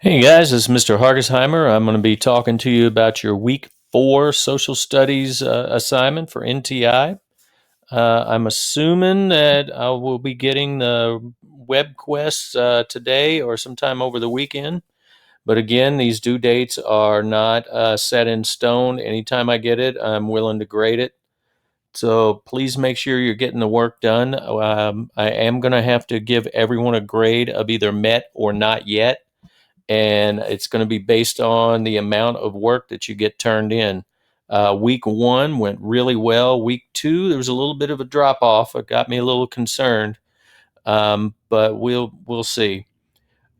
Hey guys, this is Mr. Hargesheimer. I'm going to be talking to you about your week 4 social studies assignment for NTI. I'm assuming that I will be getting the web quests today or sometime over the weekend. But again, these due dates are not set in stone. Anytime I get it, I'm willing to grade it. So please make sure you're getting the work done. I am going to have to give everyone a grade of either met or not yet, and it's going to be based on the amount of work that you get turned in. Week 1 went really well. Week 2, there was a little bit of a drop off. It got me a little concerned, but we'll see.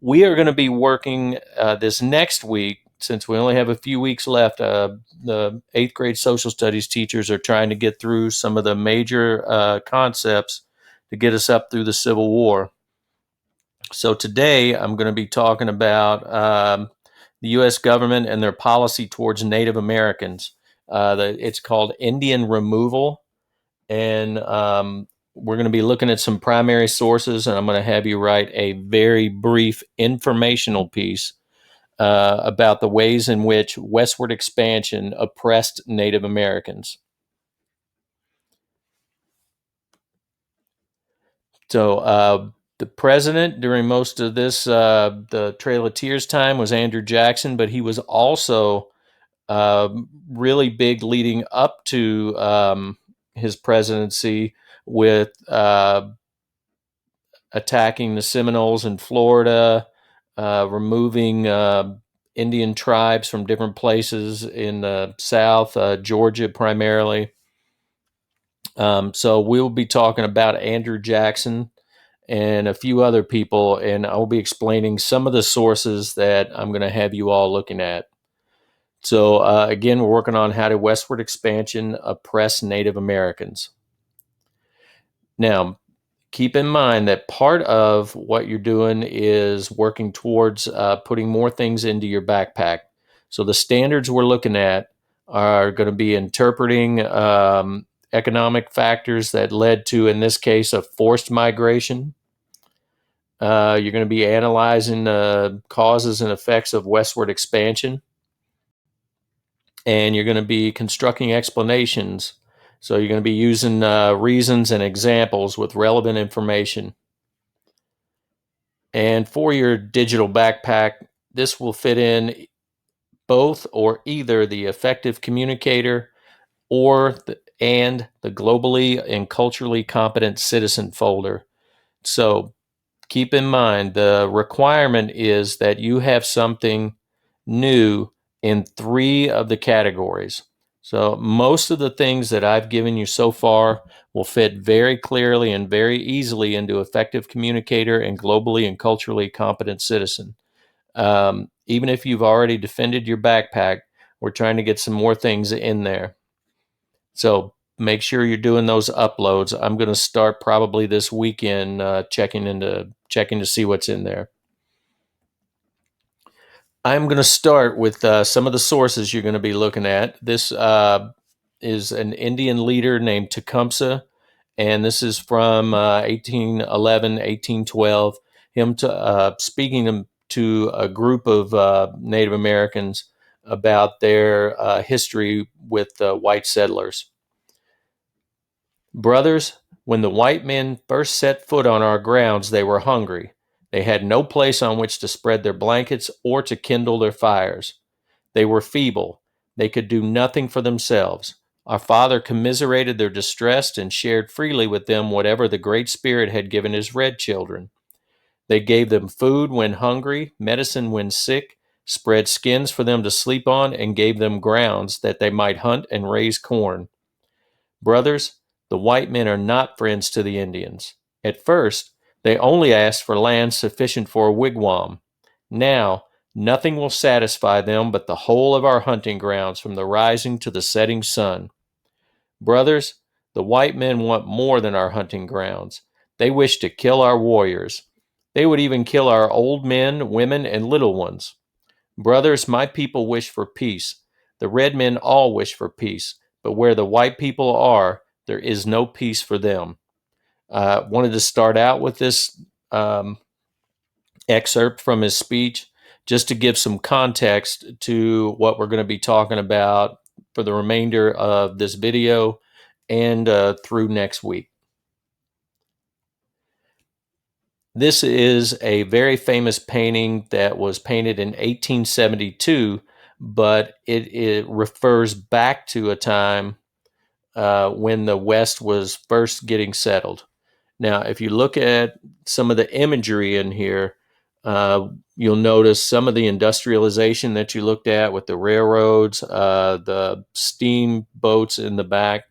We are going to be working this next week, since we only have a few weeks left. The 8th grade social studies teachers are trying to get through some of the major concepts to get us up through the Civil War. So today I'm going to be talking about the U.S. government and their policy towards Native Americans. It's called Indian removal, and we're going to be looking at some primary sources, and I'm going to have you write a very brief informational piece about the ways in which westward expansion oppressed Native Americans. So the president during most of this, the Trail of Tears time, was Andrew Jackson, but he was also really big leading up to his presidency with attacking the Seminoles in Florida, removing Indian tribes from different places in the South, Georgia primarily. So we'll be talking about Andrew Jackson and a few other people, and I'll be explaining some of the sources that I'm going to have you all looking at. So again, we're working on how did westward expansion oppress Native Americans. Now, keep in mind that part of what you're doing is working towards putting more things into your backpack. So the standards we're looking at are going to be interpreting economic factors that led to, in this case, a forced migration. You're going to be analyzing the causes and effects of westward expansion, and you're going to be constructing explanations. So you're going to be using reasons and examples with relevant information. And for your digital backpack, this will fit in both or either the effective communicator or the globally and culturally competent citizen folder. So keep in mind the requirement is that you have something new in 3 of the categories. So most of the things that I've given you so far will fit very clearly and very easily into effective communicator and globally and culturally competent citizen. Even if you've already defended your backpack, we're trying to get some more things in there. So make sure you're doing those uploads. I'm going to start probably this weekend checking to see what's in there. I'm going to start with some of the sources you're going to be looking at. This is an Indian leader named Tecumseh, and this is from 1811, 1812. Him speaking to a group of Native Americans about their history with white settlers. Brothers, when the white men first set foot on our grounds, they were hungry. They had no place on which to spread their blankets or to kindle their fires. They were feeble. They could do nothing for themselves. Our Father commiserated their distress and shared freely with them whatever the Great Spirit had given his red children. They gave them food when hungry, medicine when sick, spread skins for them to sleep on, and gave them grounds that they might hunt and raise corn. Brothers, the white men are not friends to the Indians. At first, they only asked for land sufficient for a wigwam. Now, nothing will satisfy them but the whole of our hunting grounds from the rising to the setting sun. Brothers, the white men want more than our hunting grounds. They wish to kill our warriors. They would even kill our old men, women, and little ones. Brothers, my people wish for peace. The red men all wish for peace, but where the white people are, there is no peace for them. Wanted to start out with this excerpt from his speech just to give some context to what we're going to be talking about for the remainder of this video and through next week. This is a very famous painting that was painted in 1872, but it refers back to a time when the West was first getting settled. Now, if you look at some of the imagery in here, you'll notice some of the industrialization that you looked at with the railroads, the steamboats in the back.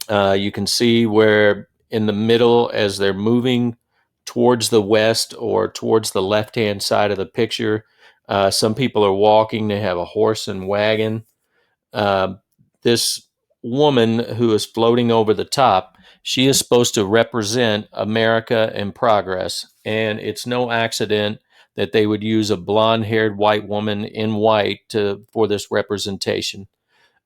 You can see where in the middle, as they're moving towards the west or towards the left-hand side of the picture, some people are walking. They have a horse and wagon. This woman who is floating over the top, she is supposed to represent America in progress. And it's no accident that they would use a blonde-haired white woman in white for this representation.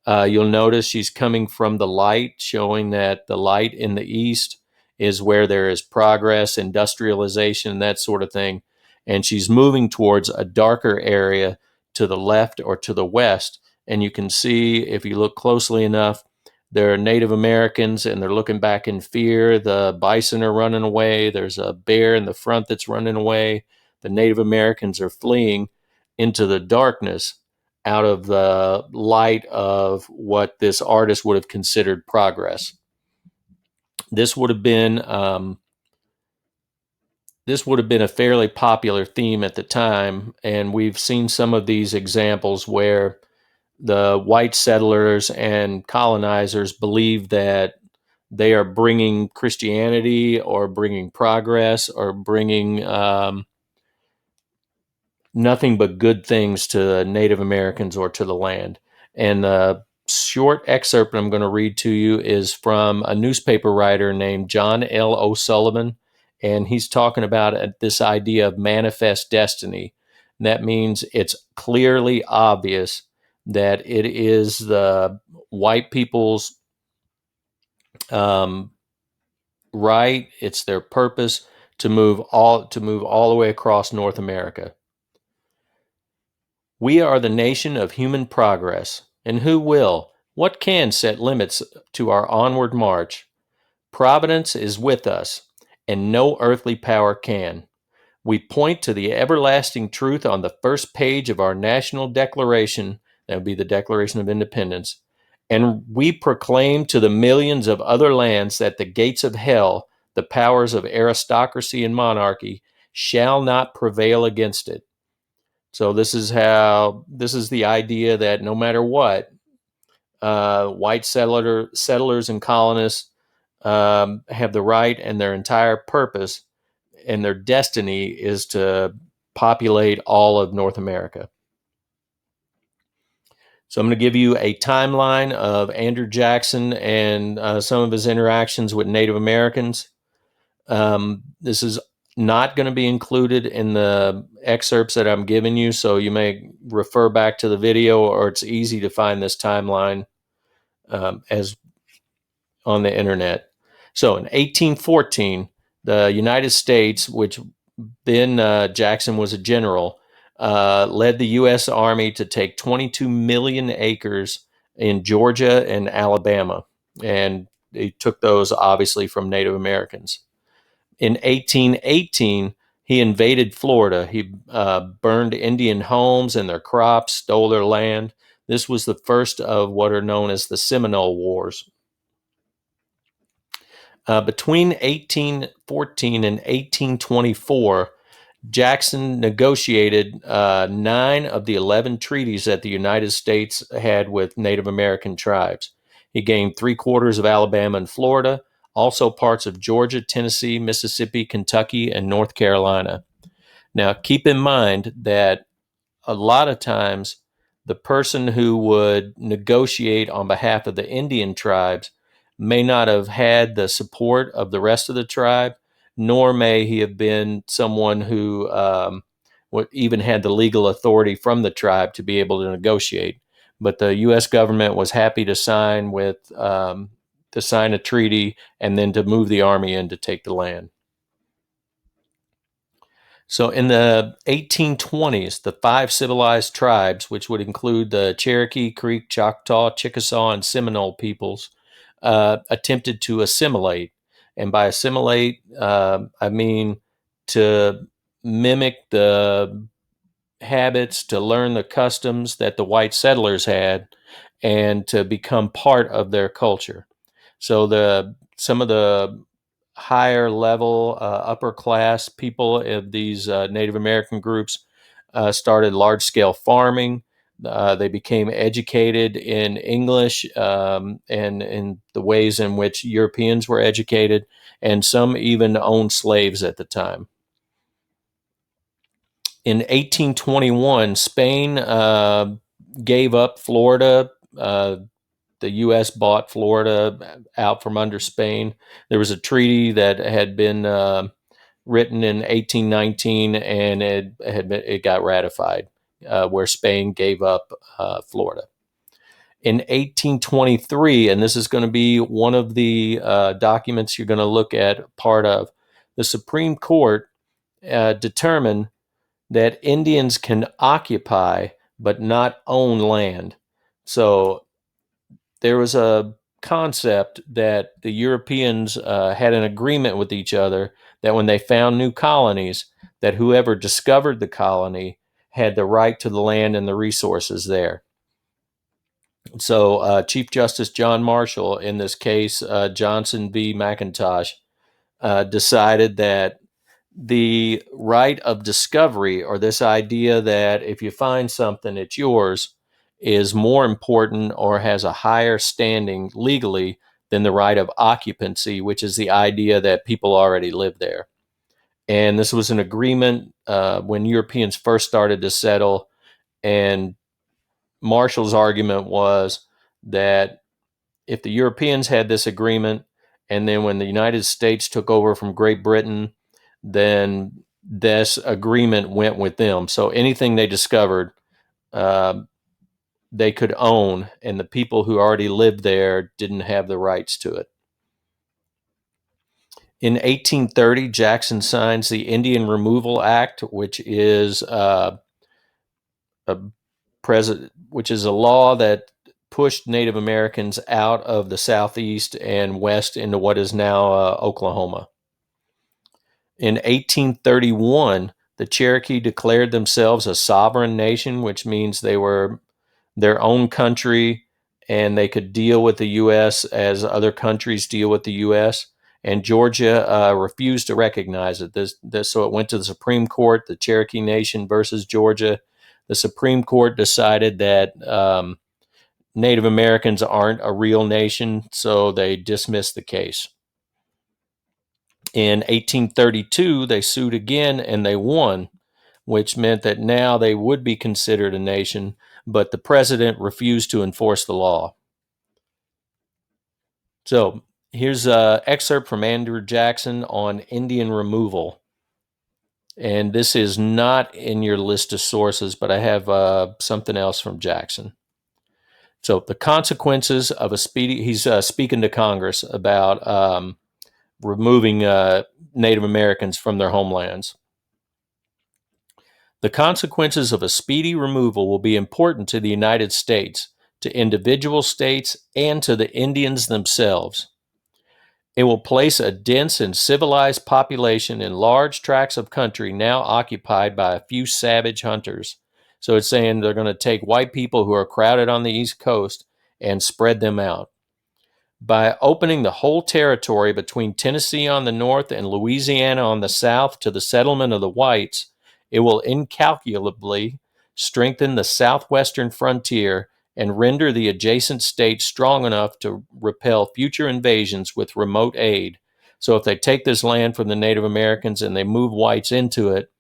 You'll notice she's coming from the light, showing that the light in the east is where there is progress, industrialization, that sort of thing. And she's moving towards a darker area to the left or to the west. And you can see, if you look closely enough, there are Native Americans and they're looking back in fear. The bison are running away. There's a bear in the front that's running away. The Native Americans are fleeing into the darkness out of the light of what this artist would have considered progress. This would have been a fairly popular theme at the time, and we've seen some of these examples where the white settlers and colonizers believe that they are bringing Christianity or bringing progress or bringing nothing but good things to Native Americans or to the land. And the short excerpt I'm going to read to you is from a newspaper writer named John L. O'Sullivan, and he's talking about this idea of manifest destiny. And that means it's clearly obvious that it is the white people's right, it's their purpose to move all the way across North America. We are the nation of human progress, and who will, what can set limits to our onward march? Providence is with us, and no earthly power can. We point to the everlasting truth on the first page of our national declaration, that would be the Declaration of Independence, and we proclaim to the millions of other lands that the gates of hell, the powers of aristocracy and monarchy, shall not prevail against it. So this is the idea that no matter what, white settlers and colonists have the right, and their entire purpose and their destiny is to populate all of North America. So I'm going to give you a timeline of Andrew Jackson and some of his interactions with Native Americans. This is not going to be included in the excerpts that I'm giving you, so you may refer back to the video, or it's easy to find this timeline as on the internet. So in 1814, the United States, which then Jackson was a general, led the U.S. Army to take 22 million acres in Georgia and Alabama, and they took those obviously from Native Americans. In 1818, he invaded Florida. He burned Indian homes and their crops, stole their land. This was the first of what are known as the Seminole Wars. Between 1814 and 1824, Jackson negotiated 9 of the 11 treaties that the United States had with Native American tribes. He gained 3/4 of Alabama and Florida, also parts of Georgia, Tennessee, Mississippi, Kentucky, and North Carolina. Now, keep in mind that a lot of times the person who would negotiate on behalf of the Indian tribes may not have had the support of the rest of the tribe, nor may he have been someone who even had the legal authority from the tribe to be able to negotiate. But the U.S. government was happy to sign a treaty and then to move the army in to take the land. So in the 1820s, the 5 civilized tribes, which would include the Cherokee, Creek, Choctaw, Chickasaw, and Seminole peoples, attempted to assimilate. And by assimilate, I mean to mimic the habits, to learn the customs that the white settlers had, and to become part of their culture. So some of the higher level, upper class people of these Native American groups started large scale farming. They became educated in English and in the ways in which Europeans were educated, and some even owned slaves at the time. In 1821, Spain gave up Florida. The U.S. bought Florida out from under Spain. There was a treaty that had been written in 1819, and it got ratified, where Spain gave up Florida. In 1823, and this is going to be one of the documents you're going to look at part of, the Supreme Court determined that Indians can occupy but not own land. So there was a concept that the Europeans had an agreement with each other that when they found new colonies, that whoever discovered the colony had the right to the land and the resources there. So Chief Justice John Marshall, in this case, Johnson v. McIntosh, decided that the right of discovery, or this idea that if you find something, it's yours, is more important or has a higher standing legally than the right of occupancy, which is the idea that people already live there. And this was an agreement when Europeans first started to settle. And Marshall's argument was that if the Europeans had this agreement, and then when the United States took over from Great Britain, then this agreement went with them. So anything they discovered, they could own, and the people who already lived there didn't have the rights to it. In 1830, Jackson signs the Indian Removal Act, which is which is a law that pushed Native Americans out of the southeast and west into what is now Oklahoma. In 1831, the Cherokee declared themselves a sovereign nation, which means they were their own country and they could deal with the U.S. as other countries deal with the U.S. And Georgia refused to recognize it. So it went to the Supreme Court, the Cherokee Nation versus Georgia. The Supreme Court decided that Native Americans aren't a real nation, so they dismissed the case. In 1832, they sued again and they won, which meant that now they would be considered a nation, but the president refused to enforce the law. So here's an excerpt from Andrew Jackson on Indian removal. And this is not in your list of sources, but I have something else from Jackson. So the consequences of a speedy, he's speaking to Congress about removing Native Americans from their homelands. The consequences of a speedy removal will be important to the United States, to individual states, and to the Indians themselves. It will place a dense and civilized population in large tracts of country now occupied by a few savage hunters. So it's saying they're going to take white people who are crowded on the East Coast and spread them out. By opening the whole territory between Tennessee on the north and Louisiana on the south to the settlement of the whites, it will incalculably strengthen the southwestern frontier and render the adjacent states strong enough to repel future invasions with remote aid. So if they take this land from the Native Americans and they move whites into it,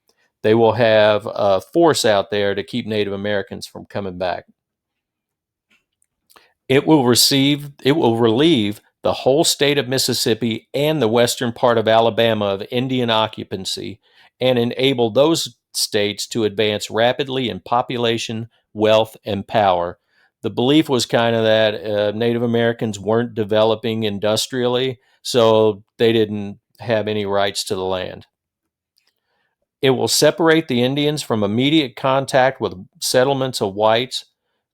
they will have a force out there to keep Native Americans from coming back. It will relieve the whole state of Mississippi and the western part of Alabama of Indian occupancy and enable those states to advance rapidly in population, wealth, and power. The belief was kind of that Native Americans weren't developing industrially, so they didn't have any rights to the land. It will separate the Indians from immediate contact with settlements of whites,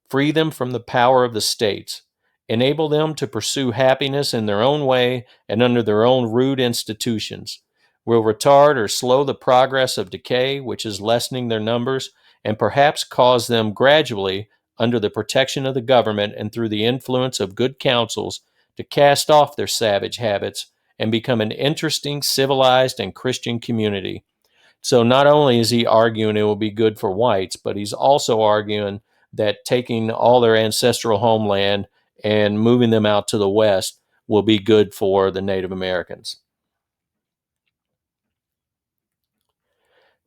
free them from the power of the states, enable them to pursue happiness in their own way and under their own rude institutions, will retard or slow the progress of decay, which is lessening their numbers, and perhaps cause them gradually, under the protection of the government and through the influence of good counsels, to cast off their savage habits and become an interesting, civilized, and Christian community. So not only is he arguing it will be good for whites, but he's also arguing that taking all their ancestral homeland and moving them out to the West will be good for the Native Americans.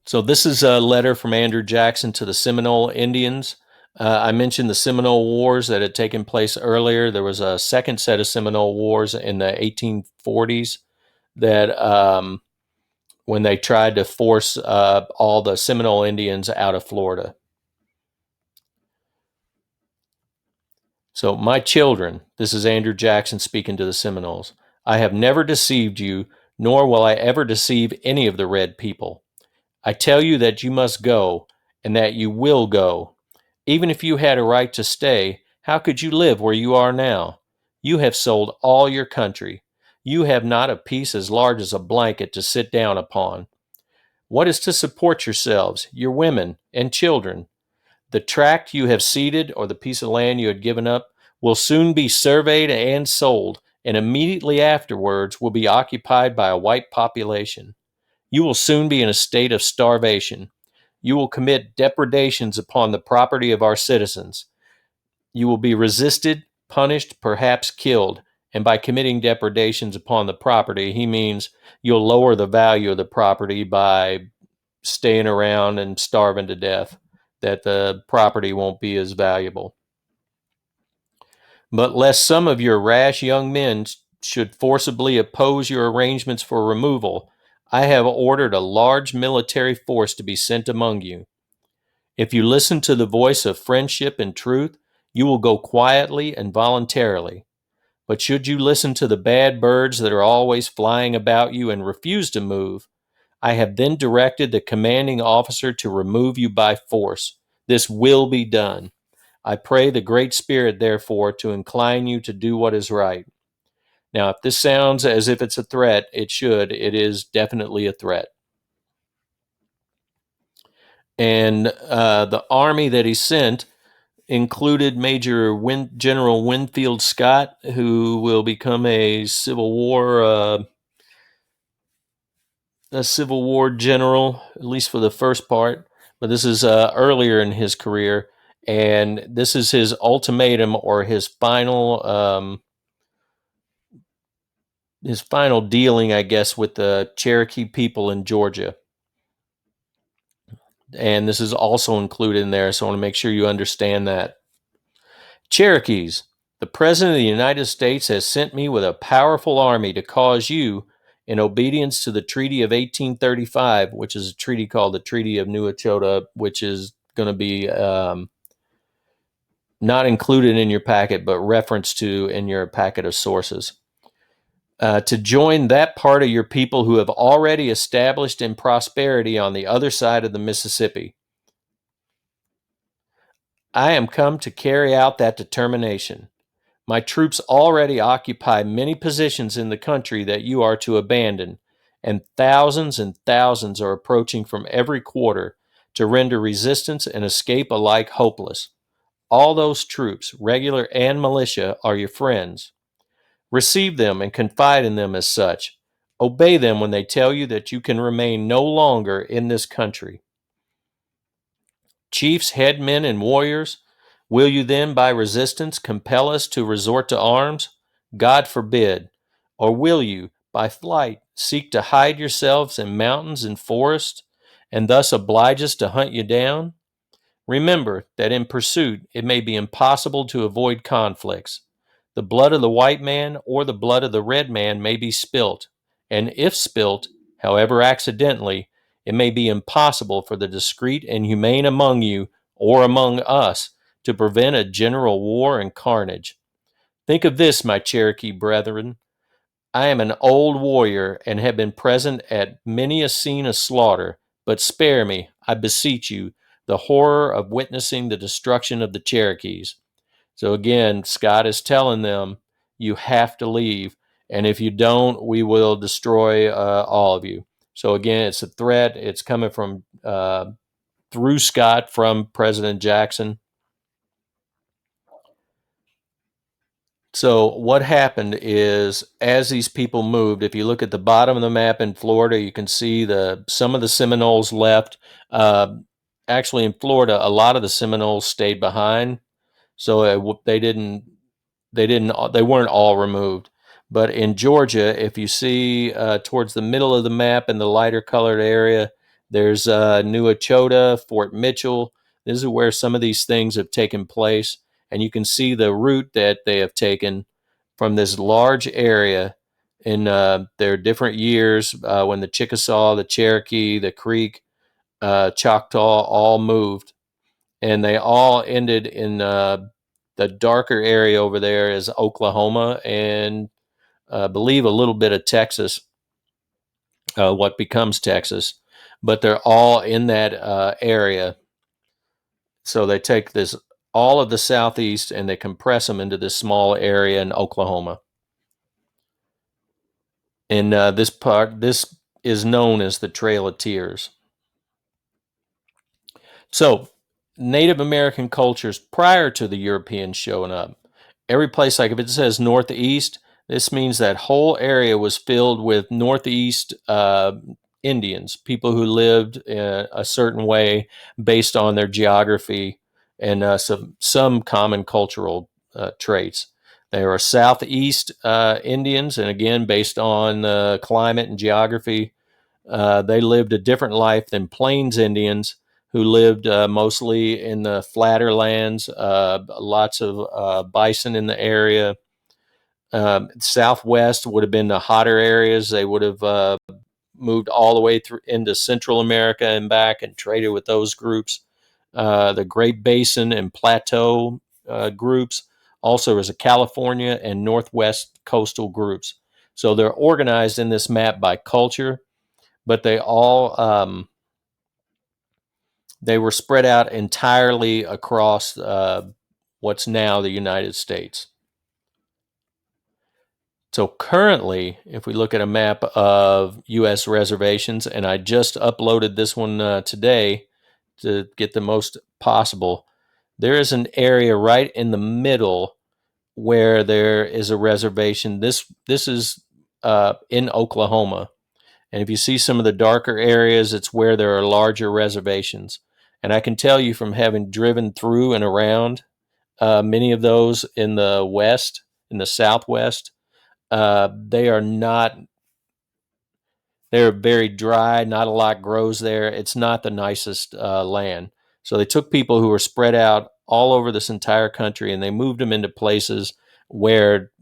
So this is a letter from Andrew Jackson to the Seminole Indians. I mentioned the Seminole Wars that had taken place earlier. There was a second set of Seminole Wars in the 1840s that when they tried to force all the Seminole Indians out of Florida. So, my children, this is Andrew Jackson speaking to the Seminoles. I have never deceived you, nor will I ever deceive any of the red people. I tell you that you must go, and that you will go. Even if you had a right to stay, how could you live where you are now? You have sold all your country. You have not a piece as large as a blanket to sit down upon. What is to support yourselves, your women, and children? The tract you have ceded, or the piece of land you had given up, will soon be surveyed and sold, and immediately afterwards will be occupied by a white population. You will soon be in a state of starvation. You will commit depredations upon the property of our citizens. You will be resisted, punished, perhaps killed. And by committing depredations upon the property, he means you'll lower the value of the property by staying around and starving to death, that the property won't be as valuable. But lest some of your rash young men should forcibly oppose your arrangements for removal, I have ordered a large military force to be sent among you. If you listen to the voice of friendship and truth, you will go quietly and voluntarily. But should you listen to the bad birds that are always flying about you and refuse to move, I have then directed the commanding officer to remove you by force. This will be done. I pray the Great Spirit, therefore, to incline you to do what is right. Now, if this sounds as if it's a threat, it should. It is definitely a threat. And the army that he sent included General Winfield Scott, who will become a Civil War general, at least for the first part. But this is earlier in his career, and this is his ultimatum, or his final dealing, I guess, with the Cherokee people in Georgia. And this is also included in there, so I want to make sure you understand that. Cherokees, the President of the United States has sent me with a powerful army to cause you, in obedience to the Treaty of 1835, which is a treaty called the Treaty of New Echota, which is going to be not included in your packet, but referenced to in your packet of sources. To join that part of your people who have already established in prosperity on the other side of the Mississippi. I am come to carry out that determination. My troops already occupy many positions in the country that you are to abandon, and thousands are approaching from every quarter to render resistance and escape alike hopeless. All those troops, regular and militia, are your friends. Receive them and confide in them as such. Obey them when they tell you that you can remain no longer in this country. Chiefs, headmen, and warriors, will you then by resistance compel us to resort to arms? God forbid. Or will you, by flight, seek to hide yourselves in mountains and forests, and thus oblige us to hunt you down? Remember that in pursuit it may be impossible to avoid conflicts. The blood of the white man or the blood of the red man may be spilt, and if spilt, however accidentally, it may be impossible for the discreet and humane among you, or among us, to prevent a general war and carnage. Think of this, my Cherokee brethren. I am an old warrior and have been present at many a scene of slaughter, but spare me, I beseech you, the horror of witnessing the destruction of the Cherokees. So again, Scott is telling them, you have to leave. And if you don't, we will destroy all of you. So again, it's a threat. It's coming from through Scott from President Jackson. So what happened is, as these people moved, if you look at the bottom of the map in Florida, you can see some of the Seminoles left. Uh, Actually, in Florida, a lot of the Seminoles stayed behind, so they weren't all removed. But in Georgia, if you see towards the middle of the map in the lighter colored area, there's New Echota, Fort Mitchell. This is where some of these things have taken place, and you can see the route that they have taken from this large area in their different years when the Chickasaw, the Cherokee, the Creek, Choctaw all moved, and they all ended in the darker area over there is Oklahoma and I believe a little bit of Texas, what becomes Texas, but they're all in that area. So they take this all of the southeast and they compress them into this small area in Oklahoma. And this is known as the Trail of Tears. So, Native American cultures prior to the Europeans showing up, every place, like if it says northeast, this means that whole area was filled with northeast Indians, people who lived a certain way based on their geography and some common cultural traits. There are southeast Indians, and again, based on climate and geography, they lived a different life than Plains Indians, who lived mostly in the flatter lands, lots of bison in the area. Southwest would have been the hotter areas. They would have moved all the way through into Central America and back and traded with those groups. The Great Basin and Plateau groups. Also, there's a California and Northwest coastal groups. So they're organized in this map by culture, but they were spread out entirely across what's now the United States. So currently, if we look at a map of U.S. reservations, and I just uploaded this one today to get the most possible, there is an area right in the middle where there is a reservation. This is in Oklahoma. And if you see some of the darker areas, it's where there are larger reservations. And I can tell you from having driven through and around many of those in the West, in the Southwest, they are not, they're very dry. Not a lot grows there. It's not the nicest land. So they took people who were spread out all over this entire country and they moved them into places where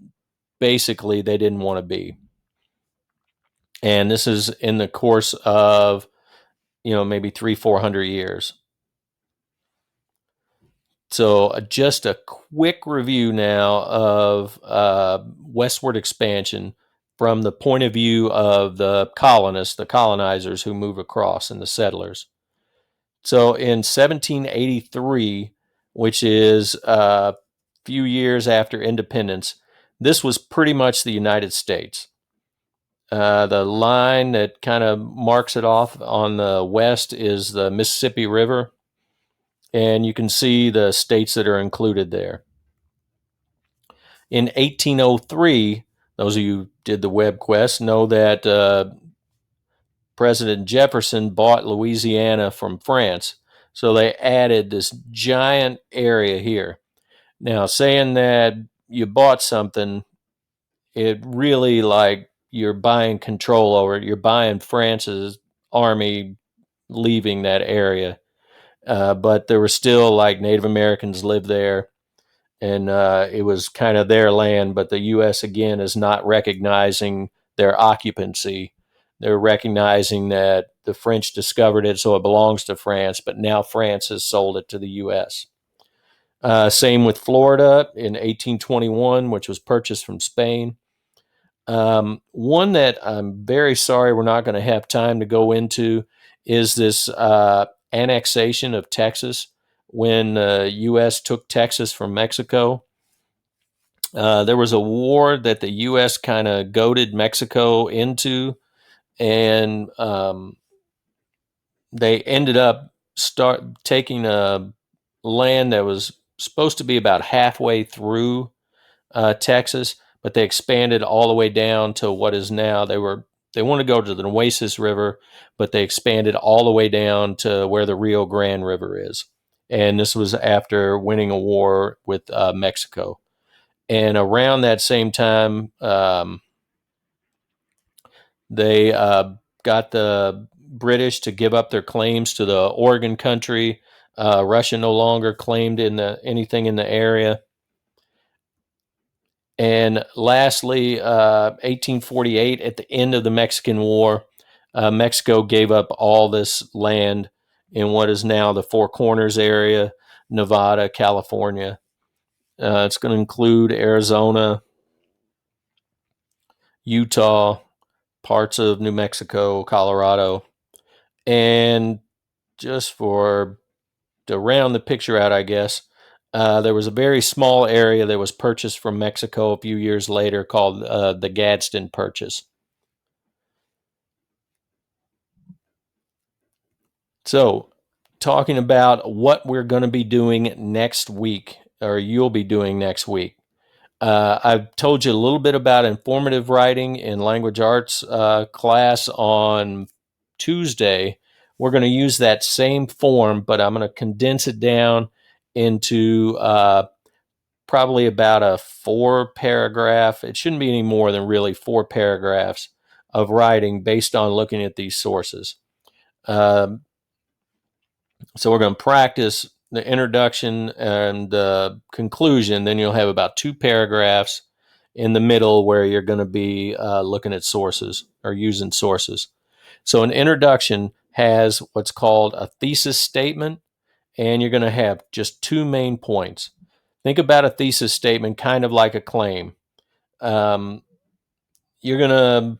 basically they didn't want to be. And this is in the course of, maybe 300-400 years. So just a quick review now of westward expansion from the point of view of the colonists, the colonizers who move across, and the settlers. So in 1783, which is a few years after independence, this was pretty much the United States. The line that kind of marks it off on the west is the Mississippi River, and you can see the states that are included there. In 1803, those of you who did the Web Quest know that President Jefferson bought Louisiana from France. So they added this giant area here. Now, saying that you bought something, it really like you're buying control over it. You're buying France's army leaving that area. But there were still like Native Americans lived there, and it was kind of their land. But the U.S. again is not recognizing their occupancy. They're recognizing that the French discovered it, so it belongs to France. But now France has sold it to the U.S. Same with Florida in 1821, which was purchased from Spain. One that I'm very sorry we're not going to have time to go into is this annexation of Texas when the U.S. took Texas from Mexico. There was a war that the U.S. kind of goaded Mexico into, and they ended up taking a land that was supposed to be about halfway through Texas, but they expanded all the way down to what is now. They want to go to the Nueces River, but they expanded all the way down to where the Rio Grande River is. And this was after winning a war with Mexico. And around that same time, they got the British to give up their claims to the Oregon country. Russia no longer claimed anything in the area. And lastly, 1848, at the end of the Mexican War, Mexico gave up all this land in what is now the Four Corners area, Nevada, California. It's going to include Arizona, Utah, parts of New Mexico, Colorado. And just to round the picture out, I guess, there was a very small area that was purchased from Mexico a few years later called the Gadsden Purchase. So, talking about what we're going to be doing next week, or you'll be doing next week. I've told you a little bit about informative writing in language arts class on Tuesday. We're going to use that same form, but I'm going to condense it down into probably about a 4-paragraph. It shouldn't be any more than really 4 paragraphs of writing based on looking at these sources. So we're going to practice the introduction and the conclusion. Then you'll have about 2 paragraphs in the middle where you're going to be looking at sources or using sources. So an introduction has what's called a thesis statement, and you're going to have just 2 main points. Think about a thesis statement kind of like a claim. You're going to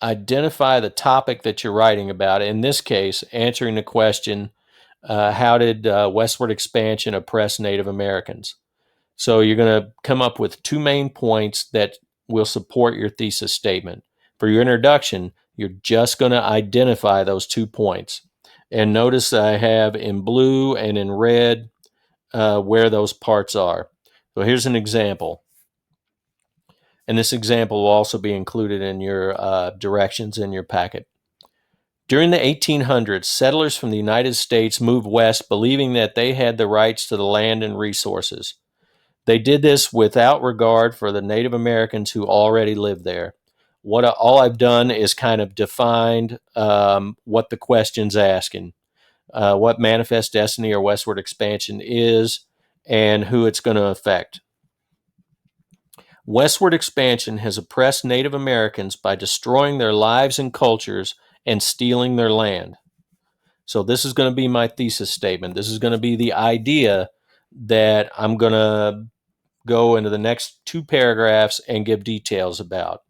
identify the topic that you're writing about. In this case, answering the question, how did westward expansion oppress Native Americans? So you're going to come up with 2 main points that will support your thesis statement. For your introduction, you're just going to identify those 2 points. And notice I have in blue and in red where those parts are. So here's an example. And this example will also be included in your directions in your packet. During the 1800s, settlers from the United States moved west believing that they had the rights to the land and resources. They did this without regard for the Native Americans who already lived there. All I've done is kind of defined what the question's asking, what manifest destiny or westward expansion is, and who it's going to affect. Westward expansion has oppressed Native Americans by destroying their lives and cultures and stealing their land. So this is going to be my thesis statement. This is going to be the idea that I'm going to go into the next 2 paragraphs and give details about.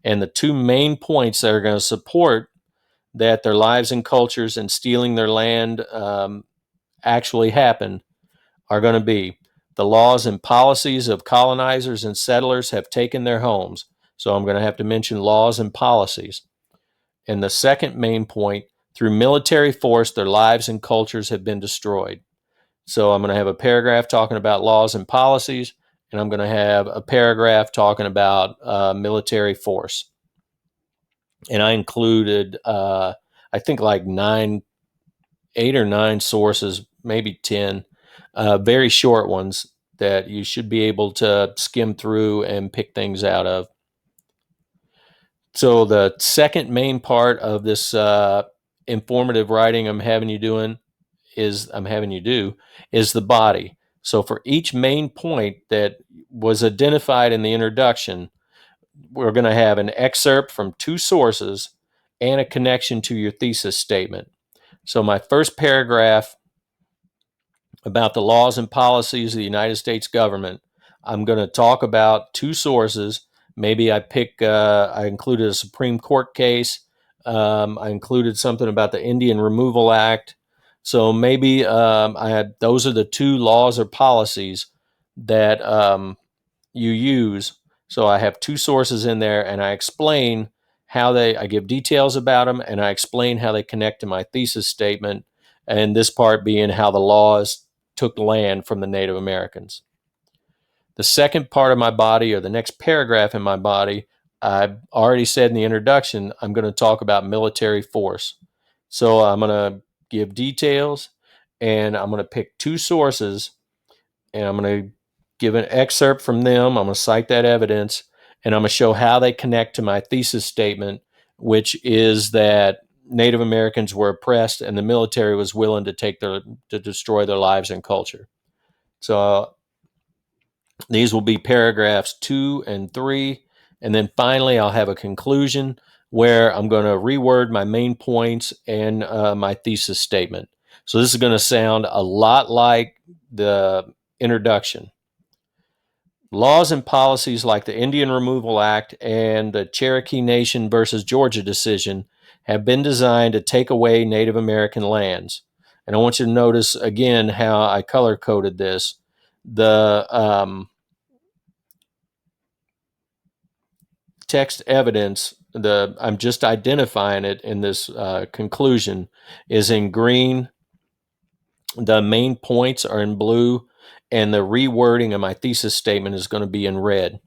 And the 2 main points that are going to support that their lives and cultures and stealing their land actually happen are going to be: the laws and policies of colonizers and settlers have taken their homes. So I'm going to have to mention laws and policies. And the second main point, through military force, their lives and cultures have been destroyed. So I'm going to have a paragraph talking about laws and policies, and I'm going to have a paragraph talking about military force. And I included, I think, like 8 or 9 sources, maybe 10, very short ones that you should be able to skim through and pick things out of. So the second main part of this informative writing I'm having you do is the body. So for each main point that was identified in the introduction, we're going to have an excerpt from 2 sources and a connection to your thesis statement. So my first paragraph about the laws and policies of the United States government, I'm going to talk about 2 sources. Maybe I included a Supreme Court case, I included something about the Indian Removal Act. So maybe I had those are the two laws or policies that you use. So I have two sources in there, and I explain I give details about them, and I explain how they connect to my thesis statement, and this part being how the laws took land from the Native Americans. The second part of my body, or the next paragraph in my body, I already said in the introduction, I'm going to talk about military force. So I'm going to give details, and I'm going to pick two sources, and I'm going to give an excerpt from them. I'm going to cite that evidence, and I'm going to show how they connect to my thesis statement, which is that Native Americans were oppressed and the military was willing to destroy their lives and culture. So these will be paragraphs 2 and 3. And then finally, I'll have a conclusion where I'm going to reword my main points and my thesis statement. So this is going to sound a lot like the introduction. Laws and policies like the Indian Removal Act and the Cherokee Nation versus Georgia decision have been designed to take away Native American lands. And I want you to notice again how I color coded this. The text evidence, I'm just identifying it in this conclusion, is in green. The main points are in blue, and the rewording of my thesis statement is going to be in red.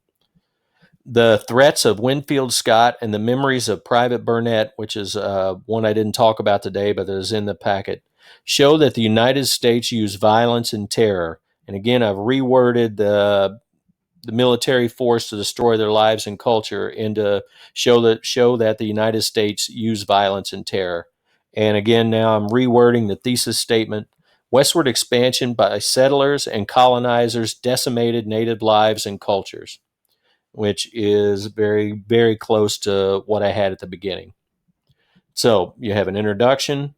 The threats of Winfield Scott and the memories of Private Burnett, which is one I didn't talk about today, but is in the packet, show that the United States used violence and terror. And again, I've reworded the military force to destroy their lives and culture and to show that the United States used violence and terror. And again, now I'm rewording the thesis statement. Westward expansion by settlers and colonizers decimated native lives and cultures, which is very, very close to what I had at the beginning. So you have an introduction,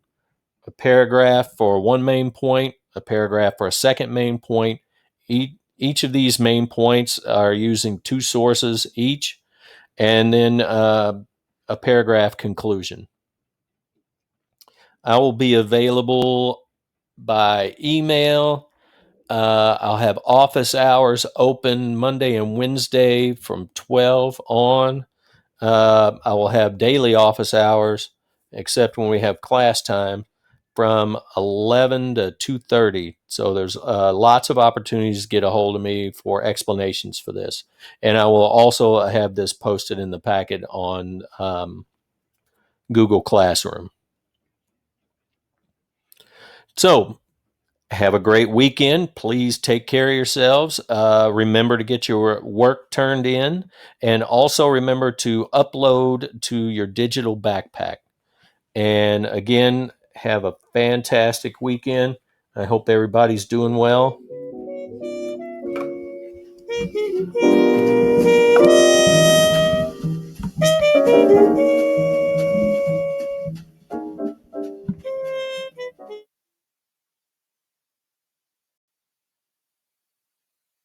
a paragraph for one main point, a paragraph for a second main point. Each of these main points are using two sources each, and then a paragraph conclusion. I will be available by email. I'll have office hours open Monday and Wednesday from 12 on. I will have daily office hours, except when we have class time, from 11 to 2:30. So there's lots of opportunities to get a hold of me for explanations for this. And I will also have this posted in the packet on Google Classroom. So have a great weekend. Please take care of yourselves. Remember to get your work turned in, and also remember to upload to your digital backpack. And again, have a fantastic weekend. I hope everybody's doing well.